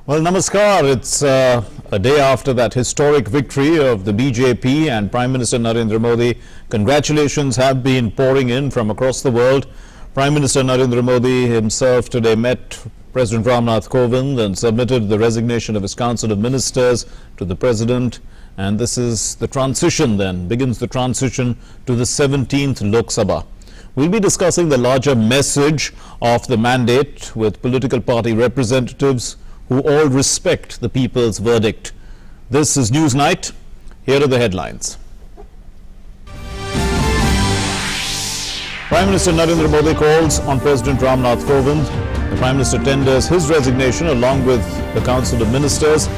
Well, namaskar. It's a day after that historic victory of the BJP and Prime Minister Narendra Modi. Congratulations have been pouring in from across the world. Prime Minister Narendra Modi himself today met President Ramnath Kovind and submitted the resignation of his Council of Ministers to the President. And this is the transition then, begins the transition to the 17th Lok Sabha. We'll be discussing the larger message of the mandate with political party representatives who all respect the people's verdict. This is Newsnight. Here are the headlines. Prime Minister Narendra Modi calls on President Ramnath Kovind. The Prime Minister tenders his resignation along with the Council of Ministers.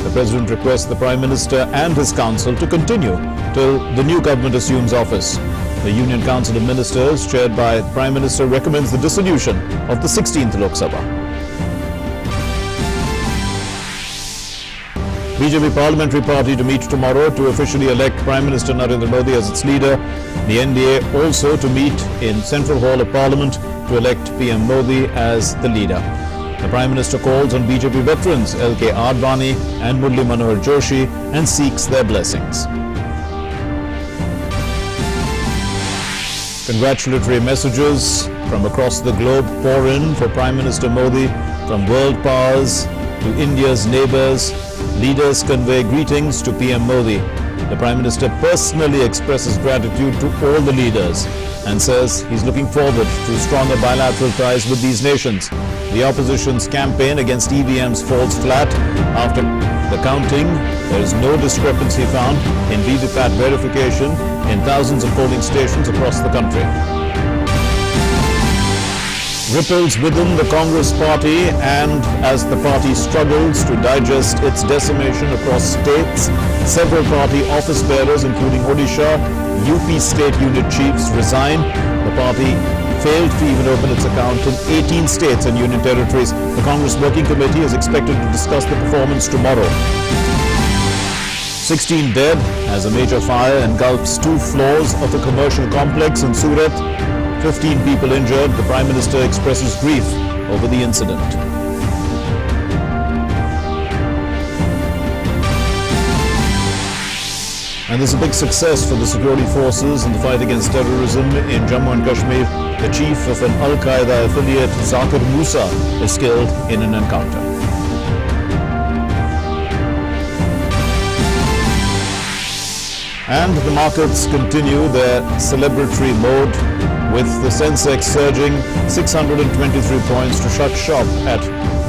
The President requests the Prime Minister and his Council to continue till the new government assumes office. The Union Council of Ministers, chaired by the Prime Minister, recommends the dissolution of the 16th Lok Sabha. BJP Parliamentary Party to meet tomorrow to officially elect Prime Minister Narendra Modi as its leader. The NDA also to meet in Central Hall of Parliament to elect PM Modi as the leader. The Prime Minister calls on BJP veterans LK Advani and Murli Manohar Joshi and seeks their blessings. Congratulatory messages from across the globe pour in for Prime Minister Modi from world powers to India's neighbors. Leaders convey greetings to PM Modi. The Prime Minister personally expresses gratitude to all the leaders and says he's looking forward to stronger bilateral ties with these nations. The opposition's campaign against EVMs falls flat. After the counting, there is no discrepancy found in VVPAT verification in thousands of polling stations across the country. Ripples within the Congress party, and as the party struggles to digest its decimation across states, several party office bearers including Odisha, UP state unit chiefs resign. The party failed to even open its account in 18 states and union territories. The Congress Working Committee is expected to discuss the performance tomorrow. 16 dead as a major fire engulfs 2 floors of a commercial complex in Surat. 15 people injured. The Prime Minister expresses grief over the incident. And there's a big success for the security forces in the fight against terrorism in Jammu and Kashmir. The chief of an Al-Qaeda affiliate, Zakir Musa, is killed in an encounter. And the markets continue their celebratory mode, with the Sensex surging 623 points to shut shop at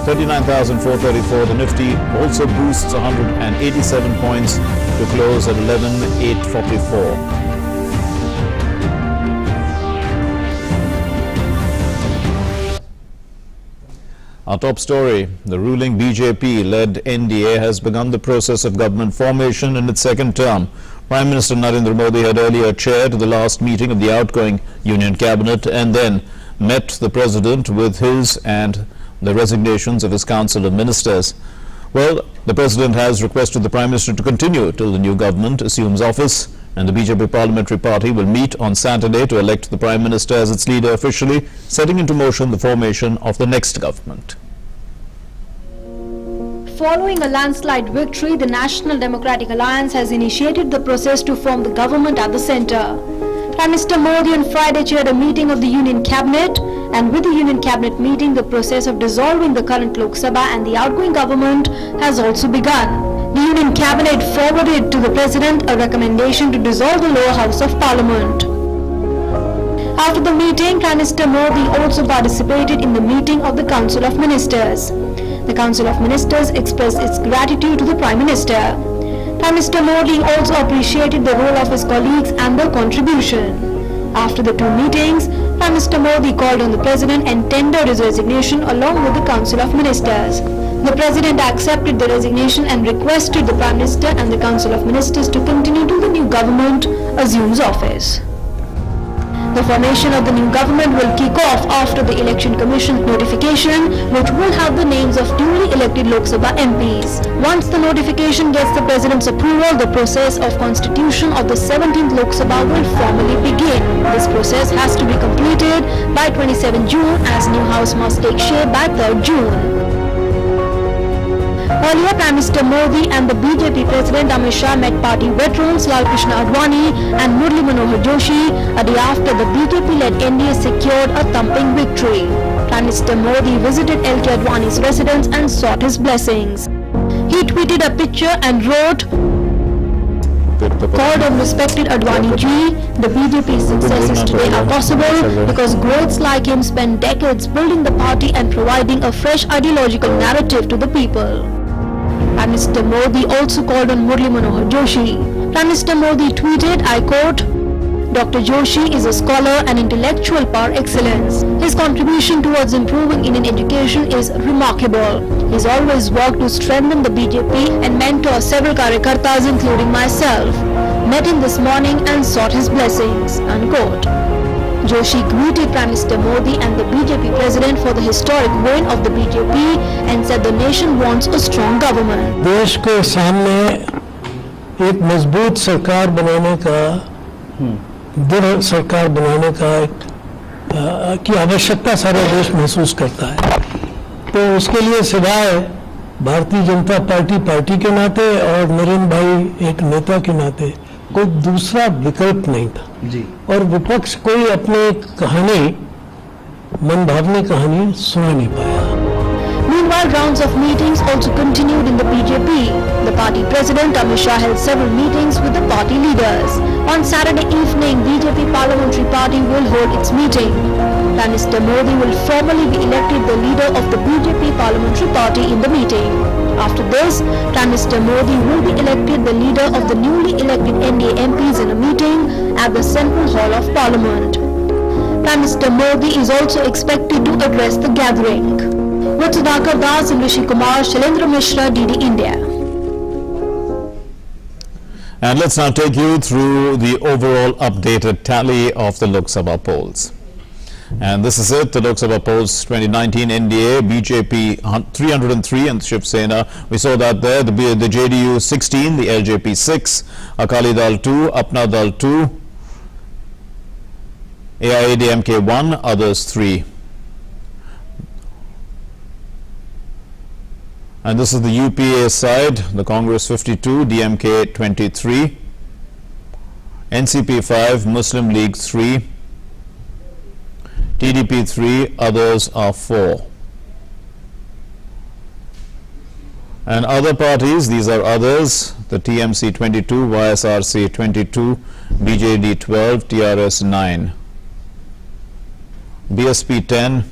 39,434. The Nifty also boosts 187 points to close at 11,844. Our top story, the ruling BJP-led NDA has begun the process of government formation in its second term. Prime Minister Narendra Modi had earlier chaired the last meeting of the outgoing Union Cabinet and then met the President with his and the resignations of his Council of Ministers. Well, the President has requested the Prime Minister to continue till the new government assumes office, and the BJP Parliamentary Party will meet on Saturday to elect the Prime Minister as its leader officially, setting into motion the formation of the next government. Following a landslide victory, the National Democratic Alliance has initiated the process to form the government at the centre. Prime Minister Modi on Friday chaired a meeting of the Union Cabinet, and with the Union Cabinet meeting, the process of dissolving the current Lok Sabha and the outgoing government has also begun. The Union Cabinet forwarded to the President a recommendation to dissolve the lower house of Parliament. After the meeting, Prime Minister Modi also participated in the meeting of the Council of Ministers. The Council of Ministers expressed its gratitude to the Prime Minister. Prime Minister Modi also appreciated the role of his colleagues and their contribution. After the 2 meetings, Prime Minister Modi called on the President and tendered his resignation along with the Council of Ministers. The President accepted the resignation and requested the Prime Minister and the Council of Ministers to continue till the new government assumes office. The formation of the new government will kick off after the Election Commission's notification, which will have the names of duly elected Lok Sabha MPs. Once the notification gets the President's approval, the process of constitution of the 17th Lok Sabha will formally begin. This process has to be completed by 27 June as new house must take shape by 3rd June. Earlier, Prime Minister Modi and the BJP President Amit Shah met party veterans Lal Krishna Advani and Murli Manohar Joshi a day after the BJP-led NDA secured a thumping victory. Prime Minister Modi visited LK Advani's residence and sought his blessings. He tweeted a picture and wrote, "Called and respected Advani ji, the BJP's successes today are possible because growths like him spent decades building the party and providing a fresh ideological narrative to the people." Prime Minister Modi also called on Murli Manohar Joshi. Prime Minister Modi tweeted, I quote, "Dr. Joshi is a scholar and intellectual par excellence. His contribution towards improving Indian education is remarkable. He's always worked to strengthen the BJP and mentor several Karyakartas including myself. Met him this morning and sought his blessings." Unquote. Joshi greeted Prime Minister Modi and the BJP President for the historic win of the BJP and said the nation wants a strong government. देश के सामने एक मजबूत सरकार बनाने का दृढ़ सरकार बनाने का की आवश्यकता सारा देश महसूस करता है। तो उसके लिए सिवाय भारतीय जनता पार्टी के नाते और नरेंद्र भाई एक नेता के नाते कोई दूसरा विकल्प नहीं था जी। और विपक्ष कोई अपनी कहानी मनभावनी कहानी सुना नहीं पाया। Meanwhile, rounds of meetings also continued in the BJP. The party president Amit Shah held several meetings with the party leaders. On Saturday evening, BJP Parliamentary Party will hold its meeting. Prime Minister Modi will formally be elected the leader of the BJP Parliamentary Party in the meeting. After this, Prime Minister Modi will be elected the leader of the newly elected NDA MPs in a meeting at the Central Hall of Parliament. Prime Minister Modi is also expected to address the gathering. With Sudhakar Das and Rishi Kumar, Shailendra Mishra, DD India. And let's now take you through the overall updated tally of the Lok Sabha polls. And this is it, the Lok Sabha polls 2019 NDA, BJP 303 and Shiv Sena. We saw that there, the JDU 16, the LJP 6, Akali Dal 2, Apna Dal 2, AIADMK 1, others 3. And this is the UPA side, the Congress 52, DMK 23, NCP 5, Muslim League 3, TDP 3, others are 4. And other parties, these are others, the TMC 22, YSRC 22, BJD 12, TRS 9, BSP 10,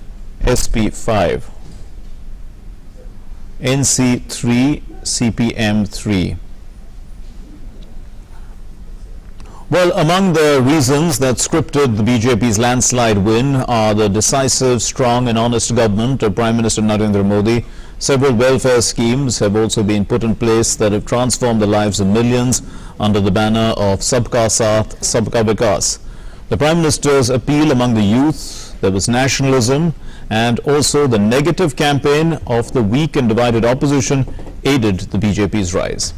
SP 5. NC 3, CPM 3. Well, among the reasons that scripted the BJP's landslide win are the decisive, strong and honest government of Prime Minister Narendra Modi. Several welfare schemes have also been put in place that have transformed the lives of millions under the banner of Sabka Saath, Sabka Vikas. The Prime Minister's appeal among the youth, there was nationalism, and also the negative campaign of the weak and divided opposition aided the BJP's rise.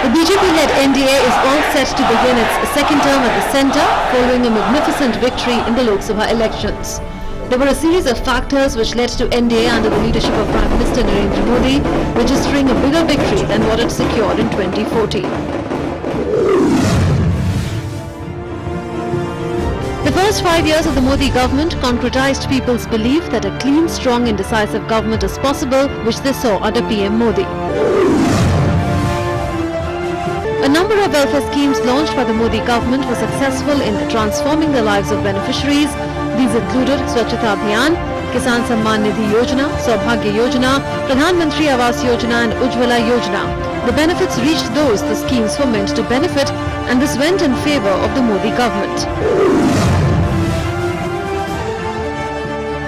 The BJP-led NDA is all set to begin its second term at the centre following a magnificent victory in the Lok Sabha elections. There were a series of factors which led to NDA under the leadership of Prime Minister Narendra Modi registering a bigger victory than what it secured in 2014. The first 5 years of the Modi government concretized people's belief that a clean, strong and decisive government is possible, which they saw under PM Modi. A number of welfare schemes launched by the Modi government were successful in transforming the lives of beneficiaries. These included Swachhata Abhiyan, Kisan Samman Nidhi Yojana, Saubhagya Yojana, Pradhan Mantri Awas Yojana and Ujjwala Yojana. The benefits reached those the schemes were meant to benefit, and this went in favour of the Modi government.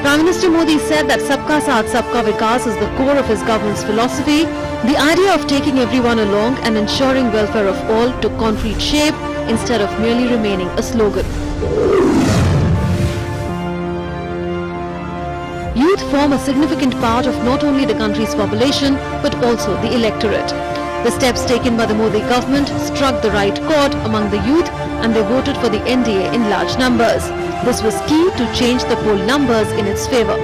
Prime Minister Modi said that Sabka Saath, Sabka Vikas is the core of his government's philosophy. The idea of taking everyone along and ensuring welfare of all took concrete shape instead of merely remaining a slogan. Youth form a significant part of not only the country's population but also the electorate. The steps taken by the Modi government struck the right chord among the youth and they voted for the NDA in large numbers. This was key to change the poll numbers in its favour.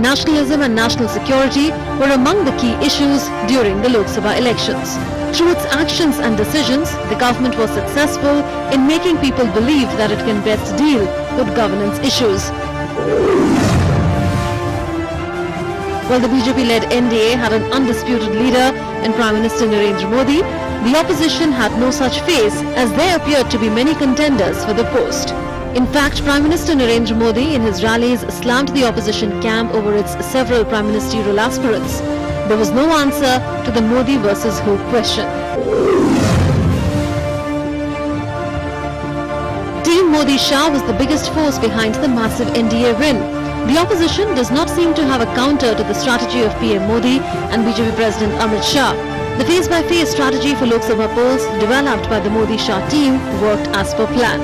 Nationalism and national security were among the key issues during the Lok Sabha elections. Through its actions and decisions, the government was successful in making people believe that it can best deal with governance issues. While the BJP-led NDA had an undisputed leader in Prime Minister Narendra Modi, the opposition had no such face, as there appeared to be many contenders for the post. In fact, Prime Minister Narendra Modi in his rallies slammed the opposition camp over its several prime ministerial aspirants. There was no answer to the Modi versus who question. Team Modi Shah was the biggest force behind the massive NDA win. The opposition does not seem to have a counter to the strategy of PM Modi and BJP President Amit Shah. The face-by-face strategy for Lok Sabha polls developed by the Modi Shah team worked as per plan.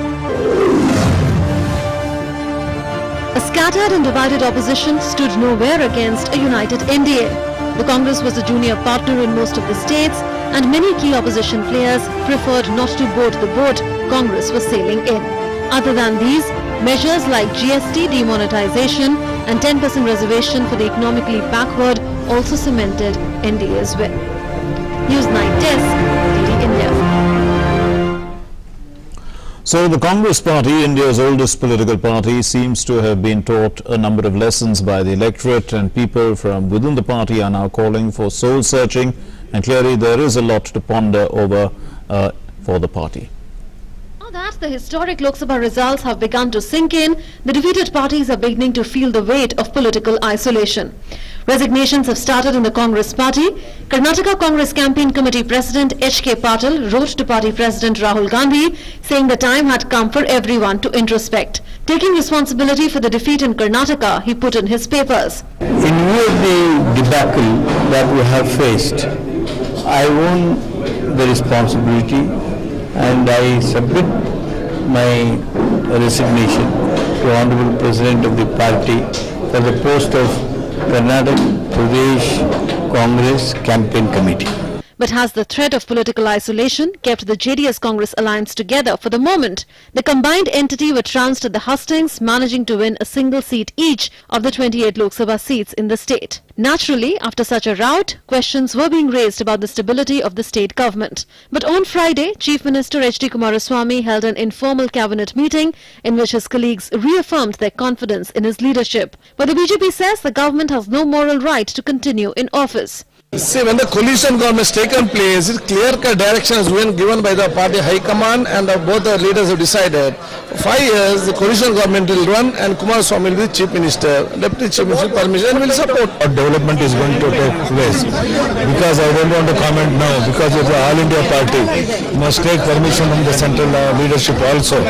A scattered and divided opposition stood nowhere against a united NDA. The Congress was a junior partner in most of the states, and many key opposition players preferred not to board the boat Congress was sailing in. Other than these, measures like GST demonetization and 10% reservation for the economically backward also cemented NDA's win. Newsnight desk, DD India. So the Congress Party, India's oldest political party, seems to have been taught a number of lessons by the electorate, and people from within the party are now calling for soul searching, and clearly there is a lot to ponder over for the party. Now that the historic Lok Sabha results have begun to sink in, the defeated parties are beginning to feel the weight of political isolation. Resignations have started in the Congress party. Karnataka Congress Campaign Committee President H.K. Patil wrote to party President Rahul Gandhi saying the time had come for everyone to introspect. Taking responsibility for the defeat in Karnataka, he put in his papers. In view of the debacle that we have faced, I own the responsibility and I submit my resignation to Honorable President of the party for the post of Karnataka Pradesh Congress Campaign Committee. But has the threat of political isolation kept the JDS-Congress alliance together for the moment? The combined entity were trounced at the hustings, managing to win a single seat each of the 28 Lok Sabha seats in the state. Naturally, after such a rout, questions were being raised about the stability of the state government. But on Friday, Chief Minister H.D. Kumaraswamy held an informal cabinet meeting in which his colleagues reaffirmed their confidence in his leadership. But the BJP says the government has no moral right to continue in office. See, when the coalition government has taken place, clear-cut direction has been given by the party high command, and both the leaders have decided. For 5 years, the coalition government will run, and Kumaraswamy will be chief minister. Deputy chief minister permission will support. What development is going to take place? Because I don't want to comment now, because it's the All India party. Must take permission from the central leadership also.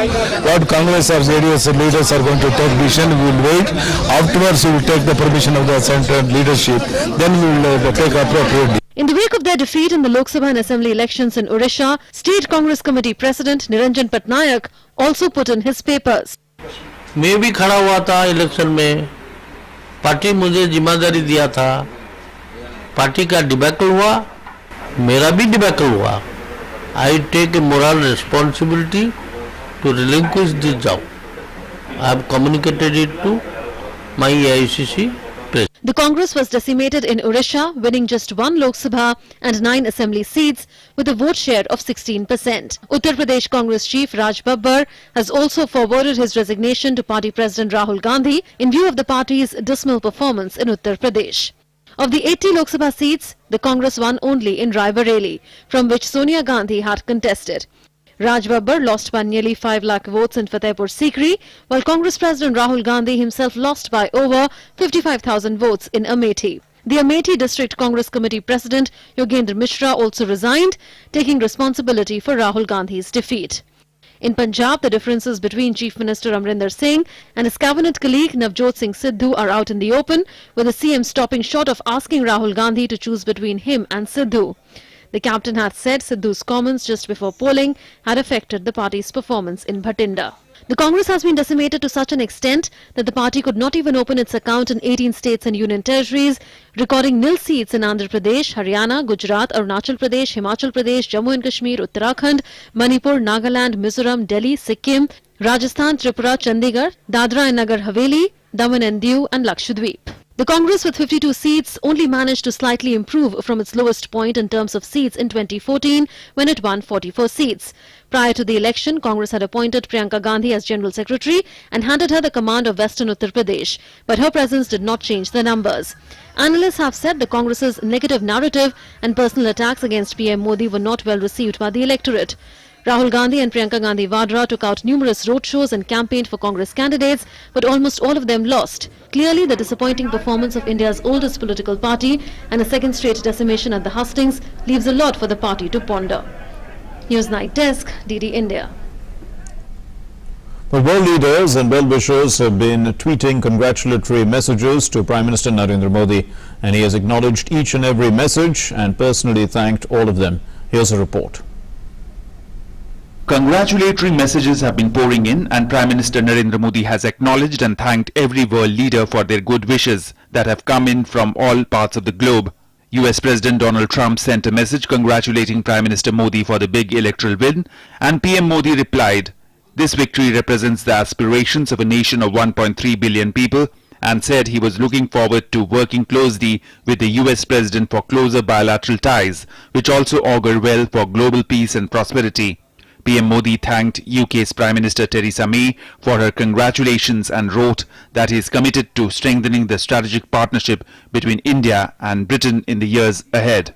What Congress or JDS leaders are going to take decision, we will wait. Afterwards, we will take the permission of the central leadership. Then we will take appropriate. In the wake of their defeat in the Lok Sabha and Assembly elections in Odisha, State Congress Committee President Niranjan Patnaik also put in his papers. मैं भी खड़ा हुआ था election में, party मुझे जिम्मेदारी दिया था, पार्टी का डिबैकल हुआ, मेरा भी डिबैकल हुआ. I take a moral responsibility to relinquish this job. I have communicated it to my AICC president. The Congress was decimated in Odisha, winning just 1 Lok Sabha and 9 Assembly seats with a vote share of 16%. Uttar Pradesh Congress Chief Raj Babbar has also forwarded his resignation to Party President Rahul Gandhi in view of the party's dismal performance in Uttar Pradesh. Of the 80 Lok Sabha seats, the Congress won only in Raebareli, from which Sonia Gandhi had contested. Raj Babbar lost by nearly 5 lakh votes in Fatehpur Sikri, while Congress President Rahul Gandhi himself lost by over 55,000 votes in Amethi. The Amethi District Congress Committee President Yogendra Mishra also resigned, taking responsibility for Rahul Gandhi's defeat. In Punjab, the differences between Chief Minister Amrinder Singh and his cabinet colleague Navjot Singh Sidhu are out in the open, with the CM stopping short of asking Rahul Gandhi to choose between him and Sidhu. The captain had said Sidhu's comments just before polling had affected the party's performance in Bhatinda. The Congress has been decimated to such an extent that the party could not even open its account in 18 states and union territories, recording nil seats in Andhra Pradesh, Haryana, Gujarat, Arunachal Pradesh, Himachal Pradesh, Jammu and Kashmir, Uttarakhand, Manipur, Nagaland, Mizoram, Delhi, Sikkim, Rajasthan, Tripura, Chandigarh, Dadra and Nagar Haveli, Daman and Diu and Lakshadweep. The Congress with 52 seats only managed to slightly improve from its lowest point in terms of seats in 2014 when it won 44 seats. Prior to the election, Congress had appointed Priyanka Gandhi as General Secretary and handed her the command of Western Uttar Pradesh, but her presence did not change the numbers. Analysts have said the Congress's negative narrative and personal attacks against PM Modi were not well received by the electorate. Rahul Gandhi and Priyanka Gandhi Vadra took out numerous roadshows and campaigned for Congress candidates, but almost all of them lost. Clearly, the disappointing performance of India's oldest political party and a second straight decimation at the hustings leaves a lot for the party to ponder. Newsnight Desk, DD India. Well, world leaders and well-wishers have been tweeting congratulatory messages to Prime Minister Narendra Modi, and he has acknowledged each and every message and personally thanked all of them. Here's a report. Congratulatory messages have been pouring in, and Prime Minister Narendra Modi has acknowledged and thanked every world leader for their good wishes that have come in from all parts of the globe. US President Donald Trump sent a message congratulating Prime Minister Modi for the big electoral win, and PM Modi replied, "This victory represents the aspirations of a nation of 1.3 billion people," and said he was looking forward to working closely with the US President for closer bilateral ties, which also augur well for global peace and prosperity. PM Modi thanked UK's Prime Minister Theresa May for her congratulations and wrote that he is committed to strengthening the strategic partnership between India and Britain in the years ahead.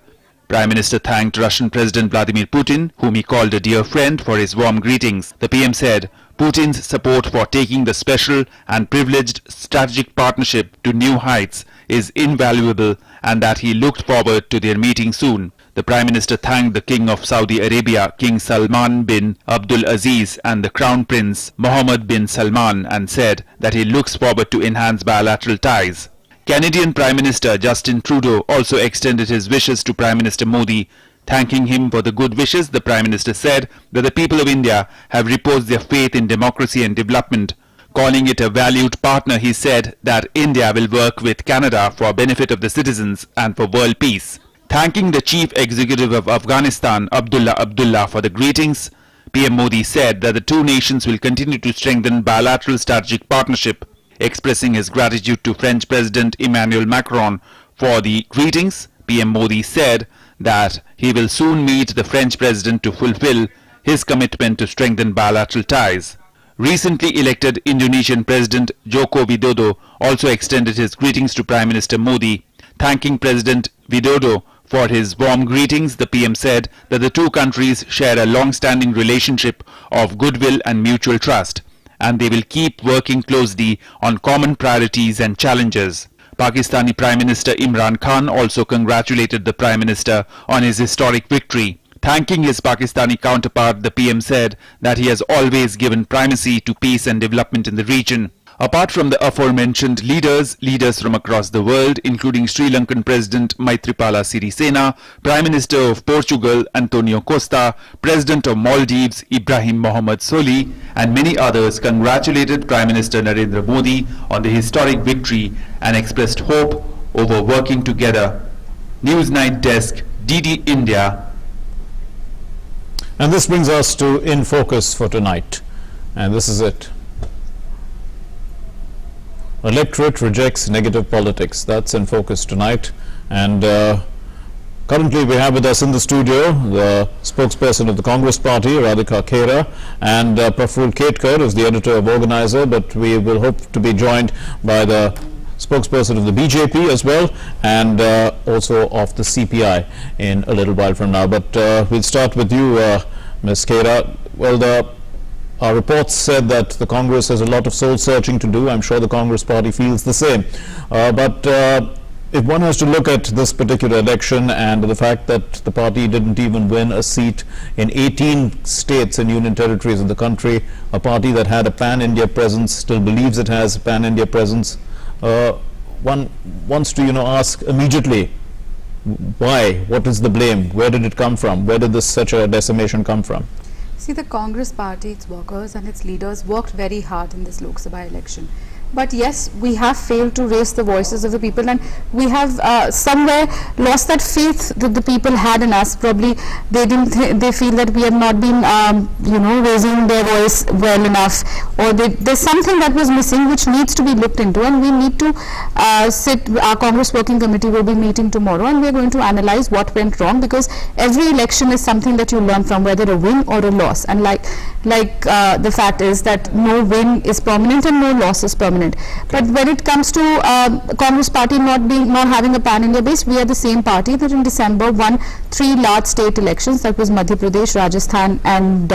Prime Minister thanked Russian President Vladimir Putin, whom he called a dear friend, for his warm greetings. The PM said Putin's support for taking the special and privileged strategic partnership to new heights is invaluable and that he looked forward to their meeting soon. The Prime Minister thanked the King of Saudi Arabia, King Salman bin Abdul Aziz, and the Crown Prince Mohammed bin Salman, and said that he looks forward to enhance bilateral ties. Canadian Prime Minister Justin Trudeau also extended his wishes to Prime Minister Modi. Thanking him for the good wishes, the Prime Minister said that the people of India have reposed their faith in democracy and development. Calling it a valued partner, he said that India will work with Canada for benefit of the citizens and for world peace. Thanking the Chief Executive of Afghanistan, Abdullah, for the greetings, PM Modi said that the two nations will continue to strengthen bilateral strategic partnership. Expressing his gratitude to French President Emmanuel Macron for the greetings, PM Modi said that he will soon meet the French President to fulfill his commitment to strengthen bilateral ties. Recently elected Indonesian President Joko Widodo also extended his greetings to Prime Minister Modi. Thanking President Widodo for his warm greetings, the PM said that the two countries share a long-standing relationship of goodwill and mutual trust, and they will keep working closely on common priorities and challenges. Pakistani Prime Minister Imran Khan also congratulated the Prime Minister on his historic victory. Thanking his Pakistani counterpart, the PM said that he has always given primacy to peace and development in the region. Apart from the aforementioned leaders from across the world, including Sri Lankan President Maithripala Sirisena, Prime Minister of Portugal Antonio Costa, President of Maldives Ibrahim Mohammed Soli, and many others congratulated Prime Minister Narendra Modi on the historic victory and expressed hope over working together. Newsnight Desk, DD India. And this brings us to In Focus for tonight, and this is it. Electorate rejects negative politics. That's in focus tonight. And currently we have with us in the studio the spokesperson of the Congress Party, Radhika Khera, and Praful Ketkar is the editor of Organizer, but we will hope to be joined by the spokesperson of the BJP as well, and also of the CPI in a little while from now. But we'll start with you, Ms. Khera. Well, our reports said that the Congress has a lot of soul searching to do. I'm sure the Congress Party feels the same. But if one has to look at this particular election and the fact that the party didn't even win a seat in 18 states and union territories of the country, a party that had a pan-India presence still believes it has a pan-India presence, one wants to, ask immediately, why? What is the blame? Where did it come from? Where did such a decimation come from? See, the Congress Party, its workers and its leaders worked very hard in this Lok Sabha election. But yes, we have failed to raise the voices of the people, and we have somewhere lost that faith that the people had in us. Probably they didn't. They feel that we have not been, raising their voice well enough, or there's something that was missing, which needs to be looked into, and we need to sit. Our Congress Working Committee will be meeting tomorrow, and we are going to analyze what went wrong, because every election is something that you learn from, whether a win or a loss. And like the fact is that no win is permanent and no loss is permanent. But when it comes to Congress Party not having a pan-India base, we are the same party that in December won 3 large state elections. That was Madhya Pradesh, Rajasthan, and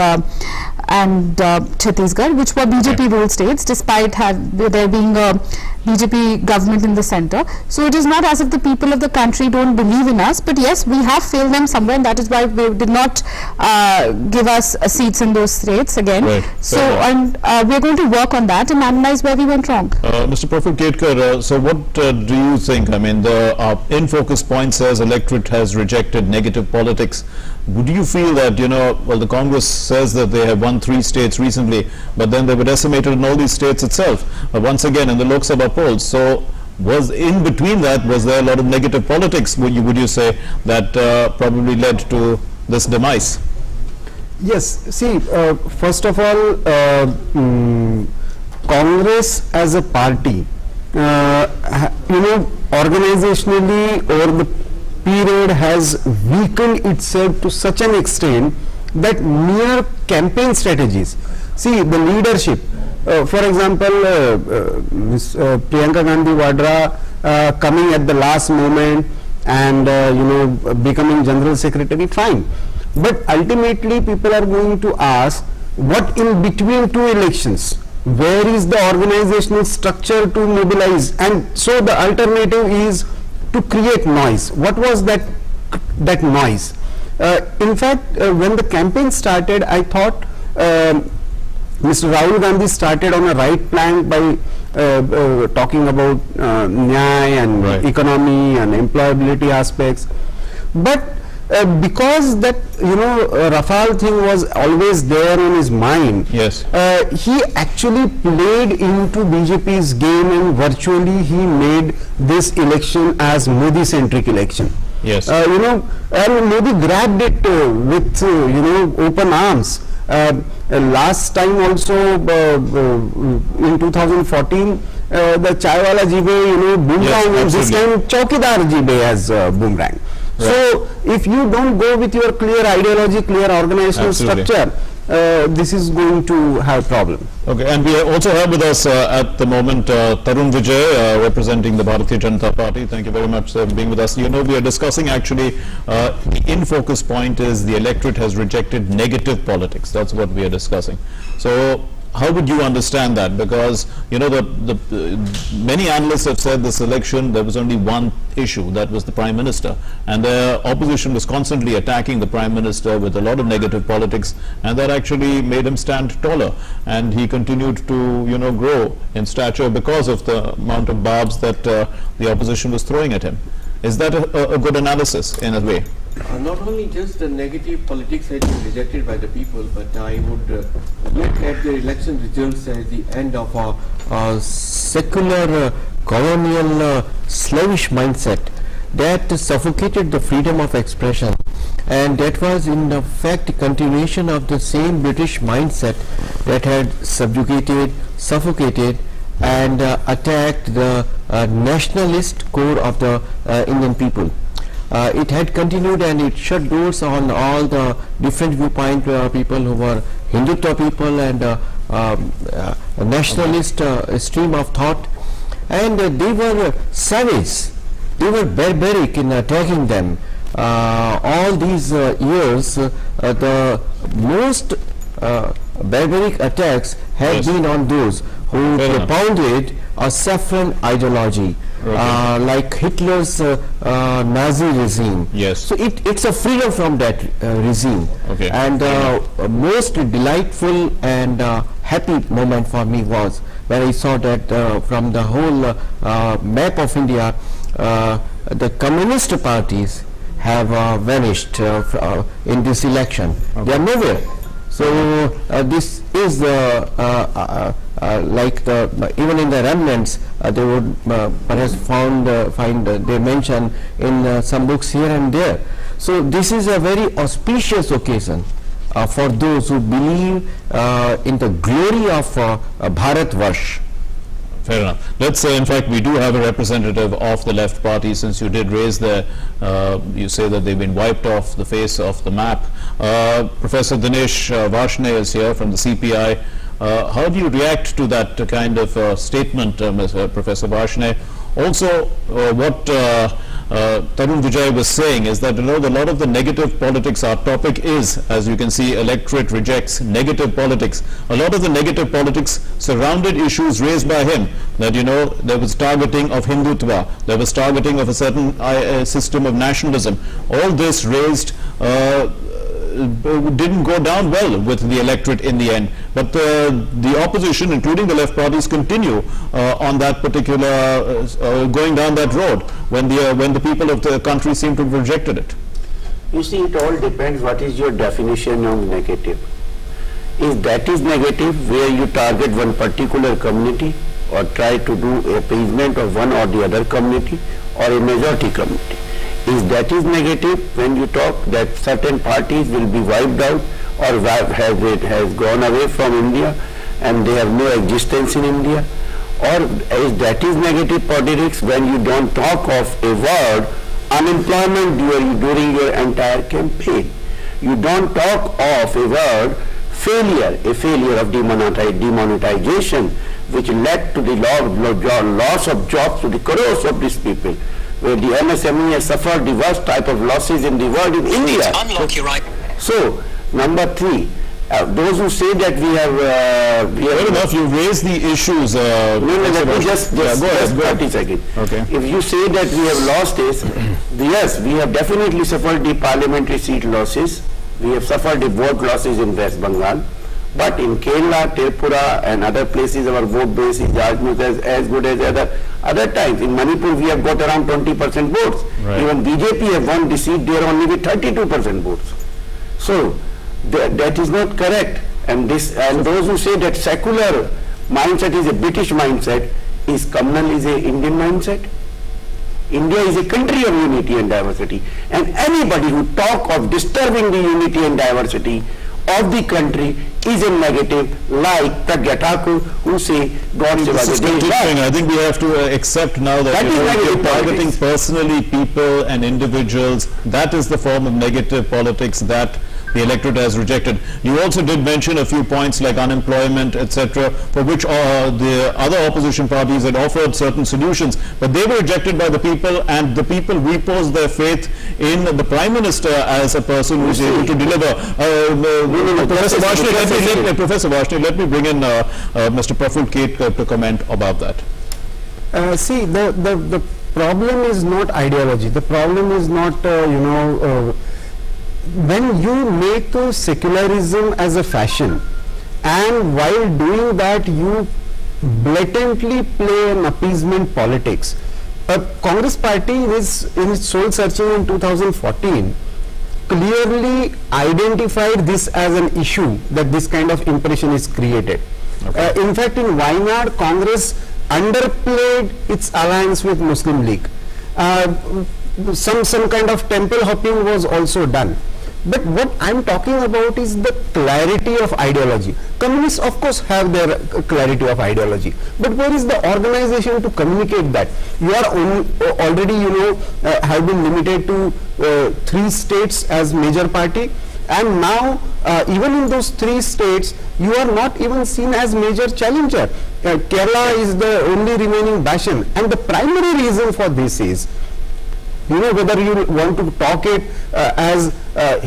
Chhattisgarh, which were BJP ruled states, despite there being a BJP government in the center. So it is not as if the people of the country don't believe in us, but yes, we have failed them somewhere, and that is why they did not give us seats in those states again. Right. So we are going to work on that and analyze where we went wrong. Mr. Profit Ketkar, so what do you think? I mean, the in focus point says electorate has rejected negative politics. Would you feel that, the Congress says that they have won 3 states recently, but then they were decimated in all these states itself, once again in the Lok Sabha polls. So was in between that, was there a lot of negative politics, would you say, that probably led to this demise? Yes, see, first of all, Congress as a party, organizationally over the period has weakened itself to such an extent that mere campaign strategies, see the leadership, for example, Ms. Priyanka Gandhi Vadra coming at the last moment and becoming General Secretary, fine. But ultimately people are going to ask, what in between 2 elections? Where is the organizational structure to mobilize? And so the alternative is to create noise. What was that noise? In fact, when the campaign started, I thought Mr. Rahul Gandhi started on a right plank by talking about Nyay and economy and employability aspects. But because that Rafale thing was always there in his mind, yes, he actually played into BJP's game, and virtually he made this election as Modi centric election. Yes, and Modi grabbed it with open arms. Last time also in 2014 the Chaiwala Jibe boomerang, and this time Chaukidar Jibe has boomerang. So if you don't go with your clear ideology, clear organizational structure, this is going to have a problem. Okay, and we also have with us at the moment Tarun Vijay, representing the Bharati Janata Party. Thank you very much for being with us. We are discussing actually the in focus point is the electorate has rejected negative politics. That's what we are discussing. So how would you understand that? Because many analysts have said this election there was only one issue, that was the Prime Minister, and the opposition was constantly attacking the Prime Minister with a lot of negative politics, and that actually made him stand taller, and he continued to grow in stature because of the amount of barbs that the opposition was throwing at him. Is that a good analysis in a way? Not only just the negative politics has been rejected by the people, but I would look at the election results as the end of a secular, colonial, slavish mindset that suffocated the freedom of expression, and that was in fact a continuation of the same British mindset that had subjugated, suffocated and attacked the nationalist core of the Indian people. It had continued, and it shut doors on all the different viewpoint people who were Hindutva people and nationalist stream of thought, and they were savage, they were barbaric in attacking them. All these years the most barbaric attacks have been on those who propounded a saffron ideology, like Hitler's Nazi regime. Yes. So it's a freedom from that regime. Okay. And most delightful and happy moment for me was when I saw that from the whole map of India, the communist parties have vanished in this election. They are nowhere. So this is like even in the remnants they would perhaps find they mention in some books here and there. So this is a very auspicious occasion for those who believe in the glory of Bharatvarsh. Fair enough. Let's say, in fact, we do have a representative of the left party, since you did raise the, you say that they've been wiped off the face of the map. Professor Dinesh Varshney is here from the CPI. How do you react to that kind of statement, Professor Varshney? Also, what Tarun Vijay was saying is that, a lot of the negative politics, our topic is, as you can see, electorate rejects negative politics. A lot of the negative politics surrounded issues raised by him, that, there was targeting of Hindutva, there was targeting of a certain system of nationalism. All this raised didn't go down well with the electorate in the end, but the opposition, including the left parties, continue on that particular going down that road when the people of the country seem to have rejected it. You see, it all depends what is your definition of negative. If that is negative, where you target one particular community or try to do appeasement of one or the other community or a majority community, if that is negative, when you talk that certain parties will be wiped out or has gone away from India and they have no existence in India, or if that is negative politics when you don't talk of a word unemployment during your entire campaign. You don't talk of a word a failure of demonetization, which led to the loss of jobs to the crores of these people, where the MSME has suffered the worst type of losses in the world in India. Unlock your right. So, number three, those who say that we have... Fair enough, you raised the issues. Let me just go ahead. 30 seconds. Okay. If you say that we have lost this, yes, we have definitely suffered the parliamentary seat losses. We have suffered the vote losses in West Bengal. But in Kerala, Tripura and other places, our vote base is as good as other times. In Manipur, we have got around 20% votes. Right. Even BJP have won the seat there only with 32% votes. So that is not correct. And those who say that secular mindset is a British mindset, is communal is a Indian mindset. India is a country of unity and diversity. And anybody who talk of disturbing the unity and diversity of the country is a negative, like Pragya Thakur, who say God save us. I think we have to accept now that you're targeting personally people and individuals. That is the form of negative politics that the electorate has rejected. You also did mention a few points like unemployment, etc., for which the other opposition parties had offered certain solutions, but they were rejected by the people, and the people reposed their faith in the Prime Minister as a person who is able to deliver. Professor Varshney, let me bring in Mr. Praful Kate to comment about that. See, the problem is not ideology. The problem is not, when you make secularism as a fashion, and while doing that you blatantly play an appeasement politics. Congress party is in its soul searching in 2014 clearly identified this as an issue, that this kind of impression is created. Okay. In fact, in Wayanad, Congress underplayed its alliance with Muslim League. Some kind of temple hopping was also done. But what I'm talking about is the clarity of ideology. Communists, of course, have their clarity of ideology. But where is the organization to communicate that? You are already, have been limited to 3 states as major party. And now, even in those 3 states, you are not even seen as major challenger. Kerala is the only remaining bastion. And the primary reason for this is, whether you want to talk it as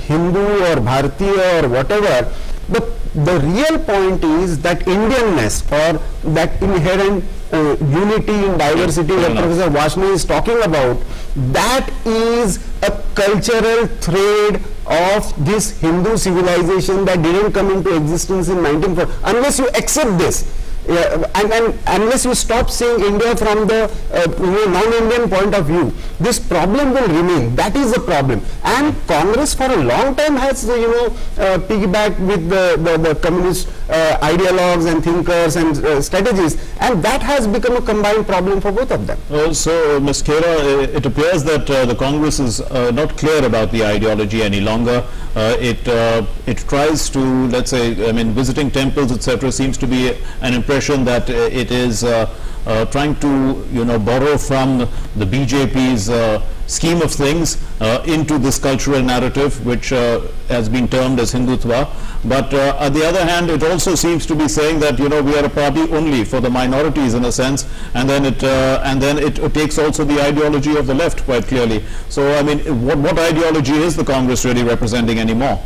Hindu or Bharati or whatever, the real point is that Indianness or that inherent unity in diversity that Professor Varshney is talking about, that is a cultural thread of this Hindu civilization that didn't come into existence in 1940. Unless you accept this, And unless you stop seeing India from the non-Indian point of view, this problem will remain. That is the problem. And Congress for a long time has piggybacked with the communist ideologues and thinkers and strategies, and that has become a combined problem for both of them. So, Ms. Khera, it appears that the Congress is not clear about the ideology any longer. It tries to, let's say, visiting temples, etc., seems to be an impression that it is trying to, borrow from the BJP's scheme of things into this cultural narrative, which has been termed as Hindutva. But on the other hand, it also seems to be saying that, we are a party only for the minorities in a sense, and then it takes also the ideology of the left quite clearly. So, what ideology is the Congress really representing anymore?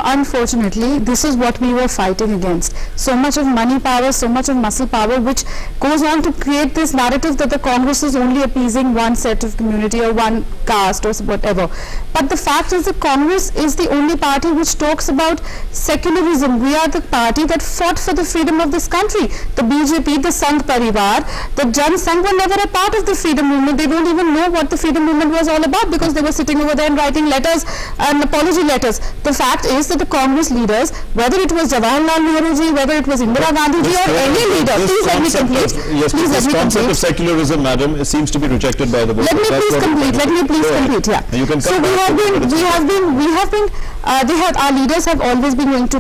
Unfortunately, this is what we were fighting against. So much of money power, so much of muscle power, which goes on to create this narrative that the Congress is only appeasing one set of community or one caste or whatever. But the fact is that Congress is the only party which talks about secularism. We are the party that fought for the freedom of this country. The BJP, the Sangh Parivar, the Jan Sangh were never a part of the freedom movement. They don't even know what the freedom movement was all about, because they were sitting over there and writing letters and apology letters. The fact is that the Congress leaders, whether it was Jawaharlal Nehru ji, whether it was Indira Gandhi ji, or any leader, please let me complete. Yes, this concept of secularism, madam, it seems to be rejected by the voters. Let me please complete. Let me please complete. Yeah. You can so our leaders have always been going to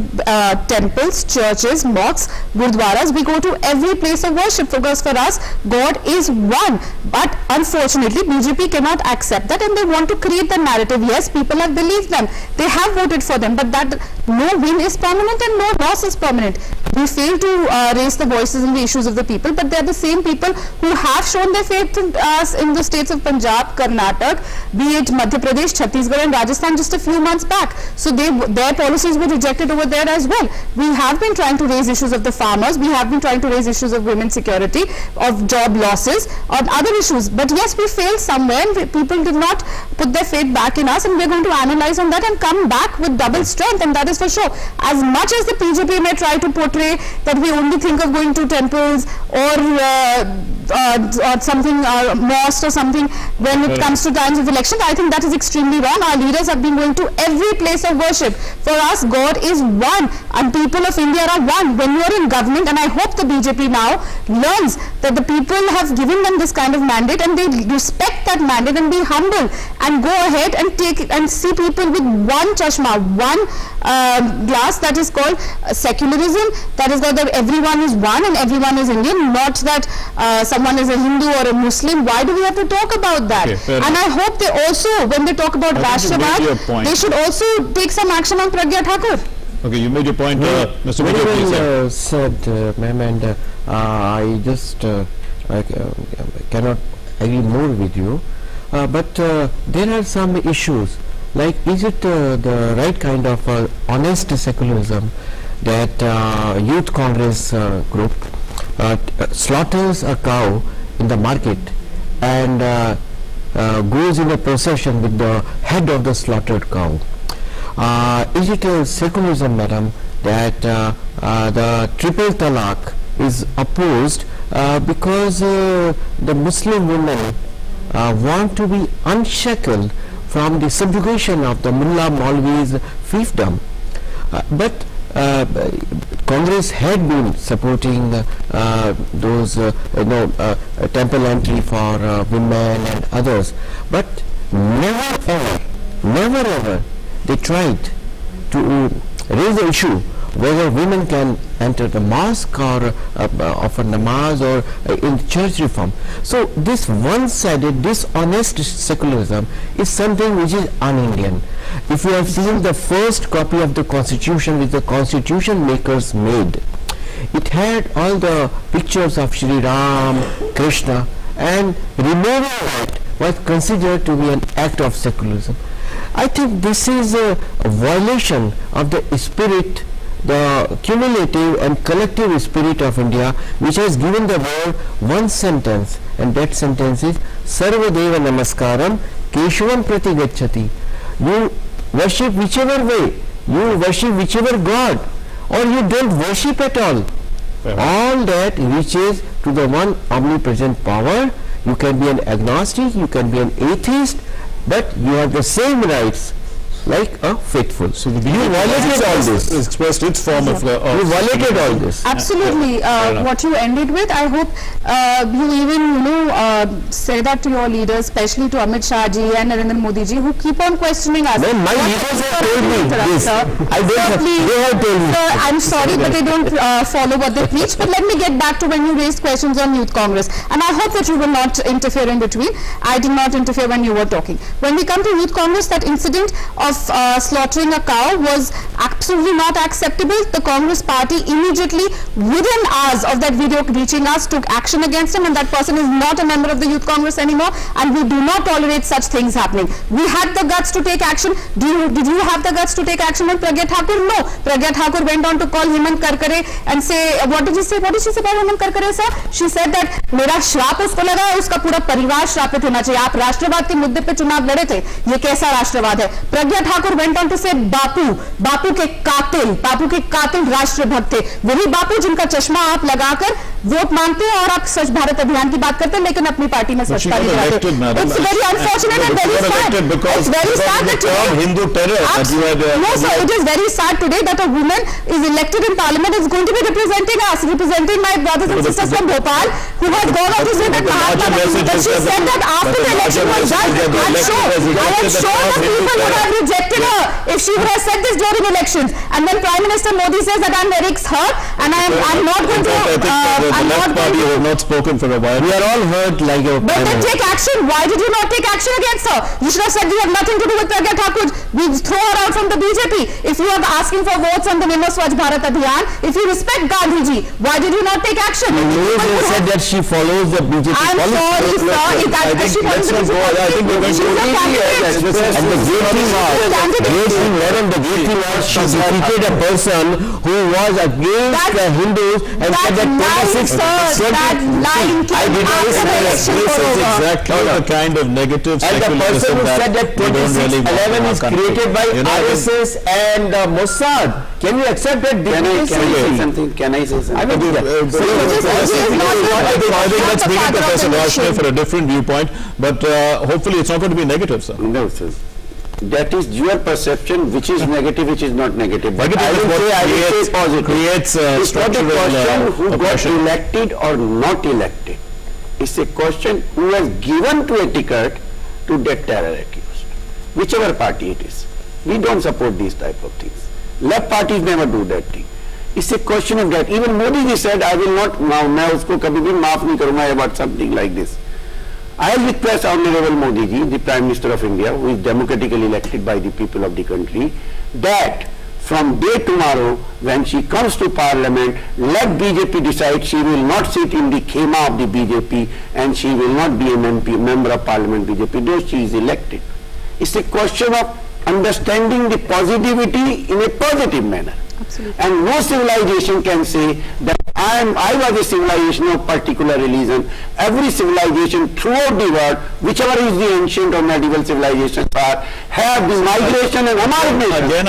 temples, churches, mosques, gurdwaras. We go to every place of worship, because for us, God is one. But unfortunately, BJP cannot accept that, and they want to create the narrative. Yes, people have believed them. They have voted for them, but that no win is permanent and no loss is permanent. We fail to raise the voices and the issues of the people, but they are the same people who have shown their faith in us in the states of Punjab, Karnataka, be it Madhya Pradesh, Chhattisgarh and Rajasthan just a few months back. So their policies were rejected over there as well. We have been trying to raise issues of the farmers, we have been trying to raise issues of women's security, of job losses, on other issues. But yes, we failed somewhere, and people did not put their faith back in us, and we're going to analyze on that and come back with double strength, and that is for sure. As much as the BJP may try to portray that we only think of going to temples or something, mosque or something when it comes to times of elections, I think that is extremely wrong. Our leaders have been going to every place of worship. For us, God is one, and people of India are one. When you are in government, and I hope the BJP now learns that the people have given them this kind of mandate, and they respect that mandate and be humble and go ahead and take and see people with one chashma, one glass, that is called secularism, that is called that everyone is one and everyone is Indian, not that someone is a Hindu or a Muslim. Why do we have to talk about that? Okay, and I hope they also, when they talk about Rashtravad, they should also take some action on Pragya Thakur. Okay, you made your point, Mr. Very BJP. well said, ma'am, and I just cannot agree more with you. But there are some issues, like is it the right kind of honest secularism that Youth Congress group slaughters a cow in the market and goes in a procession with the head of the slaughtered cow? Is it a secularism, madam, that the triple talaq is opposed because the Muslim women want to be unshackled from the subjugation of the Mullah Maulvi's fiefdom? But Congress had been supporting those temple entry for women and others, but never ever they tried to raise the issue whether women can enter the mosque or offer namaz or in church reform. So this one-sided, dishonest secularism is something which is un-Indian. If you have seen the first copy of the constitution which the constitution makers made, it had all the pictures of Shri Ram, Krishna, and removing that was considered to be an act of secularism. I think this is a violation of the spirit, the cumulative and collective spirit of India, which has given the world one sentence, and that sentence is Sarvadeva Namaskaram Keshavam Prati Gacchati. You worship whichever way, you worship whichever God, or you don't worship at all. All that reaches to the one omnipresent power. You can be an agnostic, you can be an atheist, but you have the same rights like a faithful. So you violated all this. Expressed its form of you violated all this. Absolutely. What you ended with, I hope you even, say that to your leaders, especially to Amit Shah ji and Narendra Modi ji, who keep on questioning us. My leaders have told me this. I don't have, they have told me. Sir, I'm sorry, but they don't follow what they preach. But let me get back to when you raised questions on Youth Congress. And I hope that you will not interfere in between. I did not interfere when you were talking. When we come to Youth Congress, that incident of slaughtering a cow was absolutely not acceptable. The Congress party immediately, within hours of that video reaching us, took action against him, and that person is not a member of the Youth Congress anymore, and we do not tolerate such things happening. We had the guts to take action. Did you have the guts to take action on Pragya Thakur? No. Pragya Thakur went on to call Hemant Karkare and say, what did she say? What did she say about Hemant Karkare, sir? She said that मेरा श्राप उसको लगा है, उसका पूरा परिवार श्रापित होना चाहिए. आप राष्ट्रवाद के मुद्दे पे चुनाव लड़े थे, ये कैसा राष्ट्रवाद है? Pragya Thakur went on to say बापू के कातिल राष्ट्रभक्त थे. वही बापू जिनका चश्मा आप लगाकर वोट मांगते हैं और आप स्वच्छ भारत अभियान की बात करते हैं, लेकिन अपनी पार्टी में स्वच्छता नहीं कराते. It's very unfortunate and very sad. It's very sad that no sir, it is very sad today that a woman is elected in parliament, is going to be representing us, representing my brothers and sisters from Bhopal, who has gone on to say that Mahatma Gandhi, but she said that after the election was done, I am sure that people would have rejected her if she would have said this during elections. And then Prime Minister Modi says that I'm very hurt and I'm not going to the left party have not spoken for a while. We are all hurt like a But then take action. Why did you not take action against her? You should have said you have nothing to do with Pragya Thakur. We throw her out from the BJP. If you are asking for votes on the name of Swachh Bharat Abhiyan, if you respect Gandhi ji, why did you not take action? You said that she follows the BJP I'm sorry, sir. Let's not go. I think we're going to and the great thing was she defeated a person who was against the Hindus and said that 26 that line came after the election. This is exactly the kind of negative and the person who said that 2611 is created by RSS and Mossad. Can you accept that? Can I say something? I will do that. I think let's bring in Professor Roshni for a different viewpoint, but hopefully it's not going to be negative, sir. No, sir. That is your perception, which is negative, which is not negative. But I will say positive. Creates it's not a question who oppression. got elected or not elected. It's a question who was given to a ticket to get terror accused. Whichever party it is. We don't support these type of things. Left parties never do that thing. It's a question of that. Even Modi ji said, I will not, मैं उसको कभी भी माफ नहीं करूँगा about something like this. I request Honorable Modi ji, the Prime Minister of India, who is democratically elected by the people of the country, that from day tomorrow, when she comes to Parliament, let BJP decide she will not sit in the khema of the BJP and she will not be a member of Parliament BJP, though she is elected. It's a question of understanding the positivity in a positive manner. Absolutely. And no civilization can say that I was a civilization of particular religion. Every civilization throughout the world, whichever is the ancient or medieval civilizations are, have the migration and amalgamation,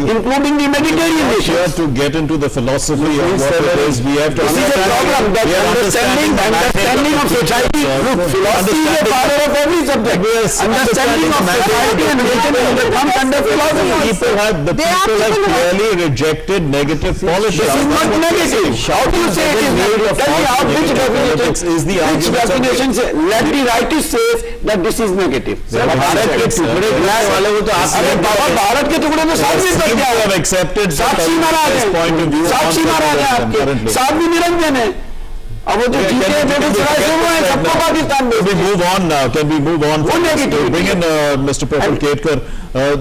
including the Mediterranean nations. To get into the philosophy of what it is, we have to this is a problem, that understanding of society. Look, philosophy is a part of every subject. Understanding of society and religion comes under philosophy. The people have clearly rejected negative politics. This is not negative. How do you say it is negative? Tell me how, which definition says, let the writer says that this is negative. Bharat के टुकड़े में साक्षी have accepted Sakshi Maharaj है, साक्षी महाराज है आपके, साथ भी निरंजन है. अब वो जो जीते हैं बेगूसराय से वो है, सबको पाकिस्तान में. Can we move on now? Can we move on? Bring in Mr. Praful Ketkar.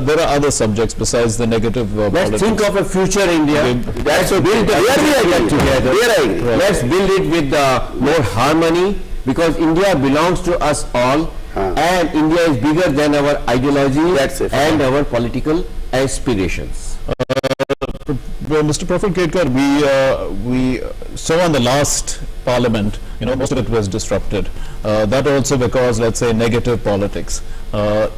There are other subjects besides the negative politics. Let's think of a future India. Let's build it together. Let's build it with more harmony, because India belongs to us all, and India is bigger than our ideology and our political aspirations. Mr. Praful Ketkar, we saw in the last Parliament, most of it was disrupted. That also because, let's say, negative politics.